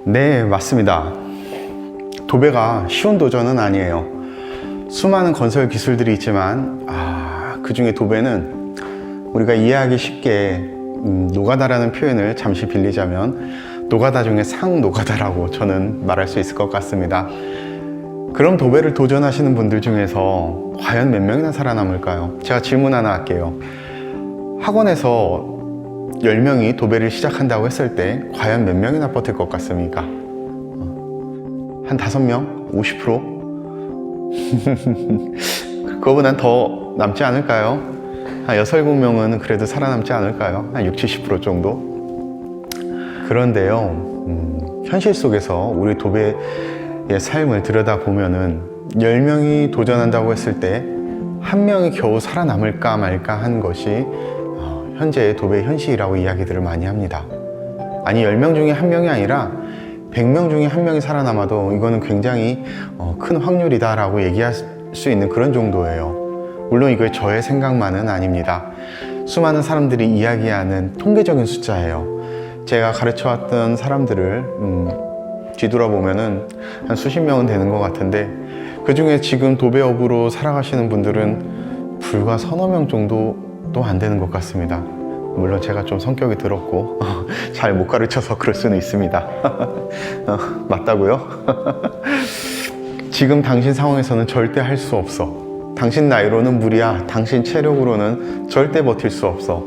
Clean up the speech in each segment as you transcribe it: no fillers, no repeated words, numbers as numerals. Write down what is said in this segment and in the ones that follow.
네, 맞습니다. 도배가 쉬운 도전은 아니에요. 수많은 건설 기술들이 있지만 그 중에 도배는 우리가 이해하기 쉽게 노가다라는 표현을 잠시 빌리자면 노가다 중에 상노가다라고 저는 말할 수 있을 것 같습니다. 그럼 도배를 도전하시는 분들 중에서 과연 몇 명이나 살아남을까요? 제가 질문 하나 할게요. 학원에서 10명이 도배를 시작한다고 했을 때 과연 몇 명이나 버틸 것 같습니까? 한 5명? 50%? 그거보단 더 남지 않을까요? 한 6, 7명은 그래도 살아남지 않을까요? 한 60, 70% 정도? 그런데요, 현실 속에서 우리 도배의 삶을 들여다보면은 10명이 도전한다고 했을 때 한 명이 겨우 살아남을까 말까 한 것이 현재의 도배 현실이라고 이야기들을 많이 합니다. 아니 10명 중에 한 명이 아니라 100명 중에 한 명이 살아남아도 이거는 굉장히 큰 확률이다 라고 얘기할 수 있는 그런 정도예요. 물론 이거 저의 생각만은 아닙니다. 수많은 사람들이 이야기하는 통계적인 숫자예요. 제가 가르쳐 왔던 사람들을 뒤돌아보면은 한 수십 명은 되는 것 같은데 그 중에 지금 도배업으로 살아가시는 분들은 불과 서너 명 정도도 안 되는 것 같습니다. 물론 제가 좀 성격이 더럽고 잘 못 가르쳐서 그럴 수는 있습니다. 맞다고요? 지금 당신 상황에서는 절대 할 수 없어. 당신 나이로는 무리야. 당신 체력으로는 절대 버틸 수 없어.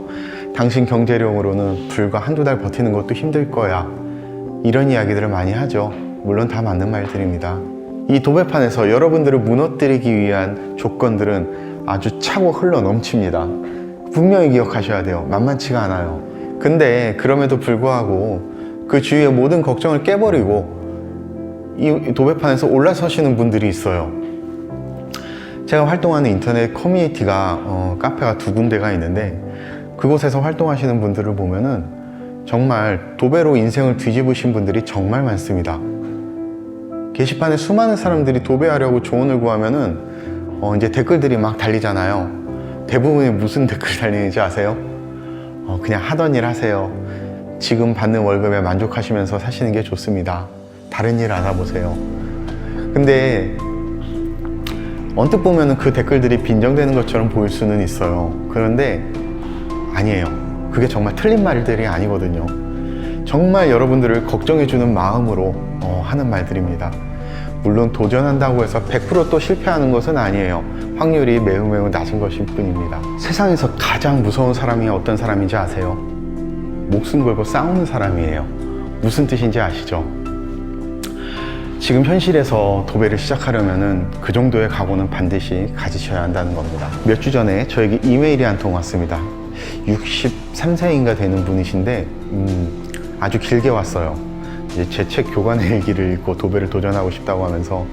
당신 경제력으로는 불과 한두 달 버티는 것도 힘들 거야. 이런 이야기들을 많이 하죠. 물론 다 맞는 말들입니다. 이 도배판에서 여러분들을 무너뜨리기 위한 조건들은 아주 차고 흘러 넘칩니다. 분명히 기억하셔야 돼요. 만만치가 않아요. 근데 그럼에도 불구하고 그 주위의 모든 걱정을 깨버리고 이 도배판에서 올라서시는 분들이 있어요. 제가 활동하는 인터넷 커뮤니티가 카페가 2군데가 있는데 그곳에서 활동하시는 분들을 보면은 정말 도배로 인생을 뒤집으신 분들이 정말 많습니다. 게시판에 수많은 사람들이 도배하려고 조언을 구하면은 이제 댓글들이 막 달리잖아요. 대부분이 무슨 댓글 달리는지 아세요? 그냥 하던 일 하세요. 지금 받는 월급에 만족하시면서 사시는 게 좋습니다. 다른 일 알아보세요. 근데 언뜻 보면은 그 댓글들이 빈정되는 것처럼 보일 수는 있어요. 그런데 아니에요. 그게 정말 틀린 말들이 아니거든요. 정말 여러분들을 걱정해주는 마음으로 하는 말들입니다. 물론 도전한다고 해서 100% 또 실패하는 것은 아니에요. 확률이 매우 낮은 것일 뿐입니다. 세상에서 가장 무서운 사람이 어떤 사람인지 아세요? 목숨 걸고 싸우는 사람이에요. 무슨 뜻인지 아시죠? 지금 현실에서 도배를 시작하려면은 그 정도의 각오는 반드시 가지셔야 한다는 겁니다. 몇 주 전에 저에게 이메일이 한 통 왔습니다. 63세인가 되는 분이신데 아주 길게 왔어요. 이제 제 책 교관의 일기를 읽고 도배를 도전하고 싶다고 하면서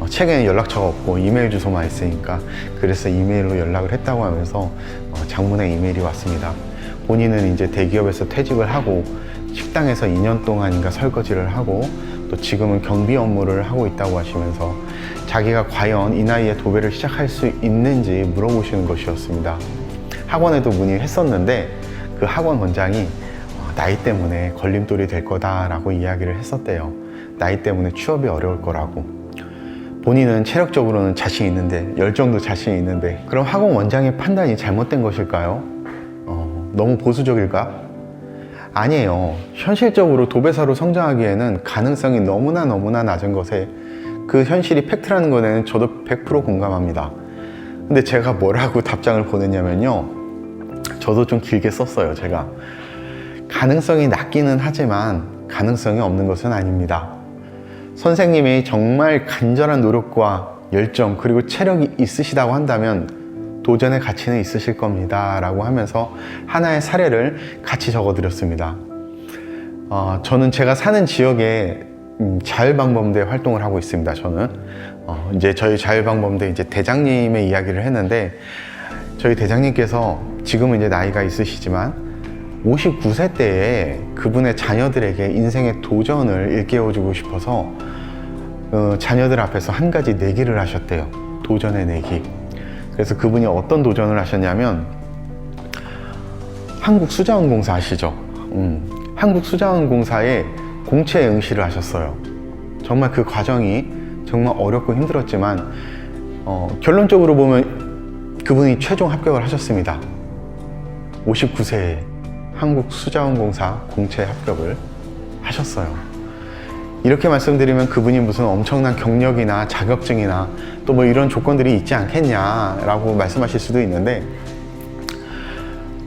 책에는 연락처가 없고 이메일 주소만 있으니까 그래서 이메일로 연락을 했다고 하면서 장문의 이메일이 왔습니다. 본인은 이제 대기업에서 퇴직을 하고 식당에서 2년 동안인가 설거지를 하고 또 지금은 경비 업무를 하고 있다고 하시면서 자기가 과연 이 나이에 도배를 시작할 수 있는지 물어보시는 것이었습니다. 학원에도 문의했었는데 그 학원 원장이 나이 때문에 걸림돌이 될 거다라고 이야기를 했었대요. 나이 때문에 취업이 어려울 거라고. 본인은 체력적으로는 자신 있는데 열정도 자신 있는데 그럼 학원 원장의 판단이 잘못된 것일까요? 너무 보수적일까? 아니에요. 현실적으로 도배사로 성장하기에는 가능성이 너무나 낮은 것에 그 현실이 팩트라는 것에는 저도 100% 공감합니다. 근데 제가 뭐라고 답장을 보냈냐면요, 저도 좀 길게 썼어요. 제가 가능성이 낮기는 하지만 가능성이 없는 것은 아닙니다. 선생님이 정말 간절한 노력과 열정 그리고 체력이 있으시다고 한다면 도전의 가치는 있으실 겁니다 라고 하면서 하나의 사례를 같이 적어드렸습니다. 저는 제가 사는 지역에 자율방범대 활동을 하고 있습니다. 저는 이제 저희 자율방범대 이제 대장님의 이야기를 했는데 저희 대장님께서 지금은 이제 나이가 있으시지만 59세 때에 그분의 자녀들에게 인생의 도전을 일깨워주고 싶어서 자녀들 앞에서 한 가지 내기를 하셨대요. 도전의 내기. 그래서 그분이 어떤 도전을 하셨냐면 한국수자원공사 아시죠? 한국수자원공사에 공채 응시를 하셨어요. 정말 그 과정이 정말 어렵고 힘들었지만 결론적으로 보면 그분이 최종 합격을 하셨습니다. 59세에 한국수자원공사 공채 합격을 하셨어요. 이렇게 말씀드리면 그분이 무슨 엄청난 경력이나 자격증이나 또 뭐 이런 조건들이 있지 않겠냐라고 말씀하실 수도 있는데,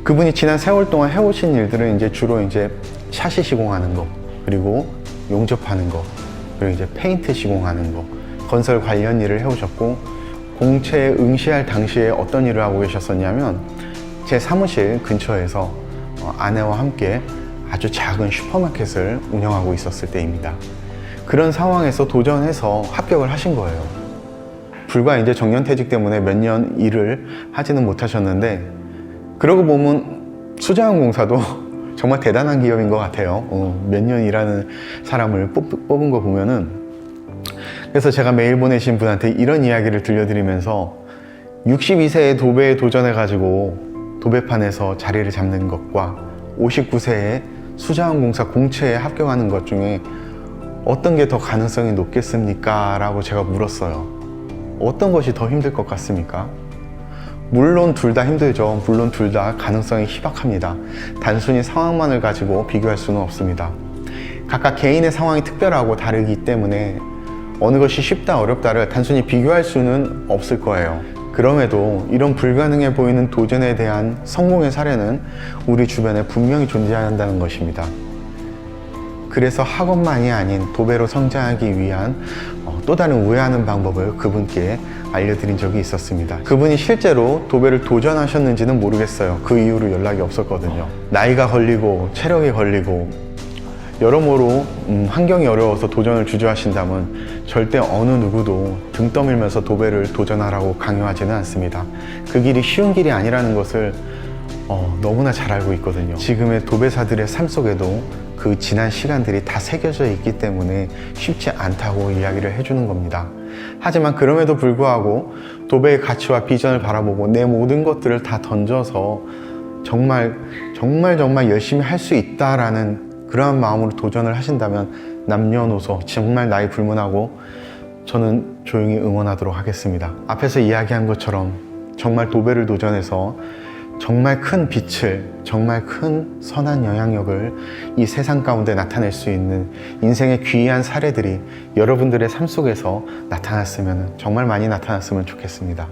그분이 지난 세월 동안 해오신 일들은 이제 주로 이제 샤시 시공하는 거, 그리고 용접하는 거, 그리고 이제 페인트 시공하는 거, 건설 관련 일을 해오셨고, 공채에 응시할 당시에 어떤 일을 하고 계셨었냐면 제 사무실 근처에서 아내와 함께 아주 작은 슈퍼마켓을 운영하고 있었을 때입니다. 그런 상황에서 도전해서 합격을 하신 거예요. 불과 이제 정년퇴직 때문에 몇 년 일을 하지는 못하셨는데, 그러고 보면 수자원공사도 정말 대단한 기업인 것 같아요. 몇 년 일하는 사람을 뽑은 거 보면은. 그래서 제가 메일 보내신 분한테 이런 이야기를 들려드리면서 62세에 도배에 도전해가지고 도배판에서 자리를 잡는 것과 59세에 수자원공사 공채에 합격하는 것 중에 어떤 게 더 가능성이 높겠습니까? 라고 제가 물었어요. 어떤 것이 더 힘들 것 같습니까? 물론 둘 다 힘들죠. 물론 둘 다 가능성이 희박합니다. 단순히 상황만을 가지고 비교할 수는 없습니다. 각각 개인의 상황이 특별하고 다르기 때문에 어느 것이 쉽다 어렵다를 단순히 비교할 수는 없을 거예요. 그럼에도 이런 불가능해 보이는 도전에 대한 성공의 사례는 우리 주변에 분명히 존재한다는 것입니다. 그래서 학원만이 아닌 도배로 성장하기 위한 또 다른 우회하는 방법을 그분께 알려드린 적이 있었습니다. 그분이 실제로 도배를 도전하셨는지는 모르겠어요. 그 이후로 연락이 없었거든요. 나이가 걸리고 체력이 걸리고 여러모로 환경이 어려워서 도전을 주저하신다면 절대 어느 누구도 등 떠밀면서 도배를 도전하라고 강요하지는 않습니다. 그 길이 쉬운 길이 아니라는 것을 너무나 잘 알고 있거든요. 지금의 도배사들의 삶 속에도 그 지난 시간들이 다 새겨져 있기 때문에 쉽지 않다고 이야기를 해주는 겁니다. 하지만 그럼에도 불구하고 도배의 가치와 비전을 바라보고 내 모든 것들을 다 던져서 정말 열심히 할 수 있다라는 그러한 마음으로 도전을 하신다면 남녀노소 정말 나이 불문하고 저는 조용히 응원하도록 하겠습니다. 앞에서 이야기한 것처럼 정말 도배를 도전해서 정말 큰 빛을, 정말 큰 선한 영향력을 이 세상 가운데 나타낼 수 있는 인생의 귀한 사례들이 여러분들의 삶 속에서 나타났으면, 정말 많이 나타났으면 좋겠습니다.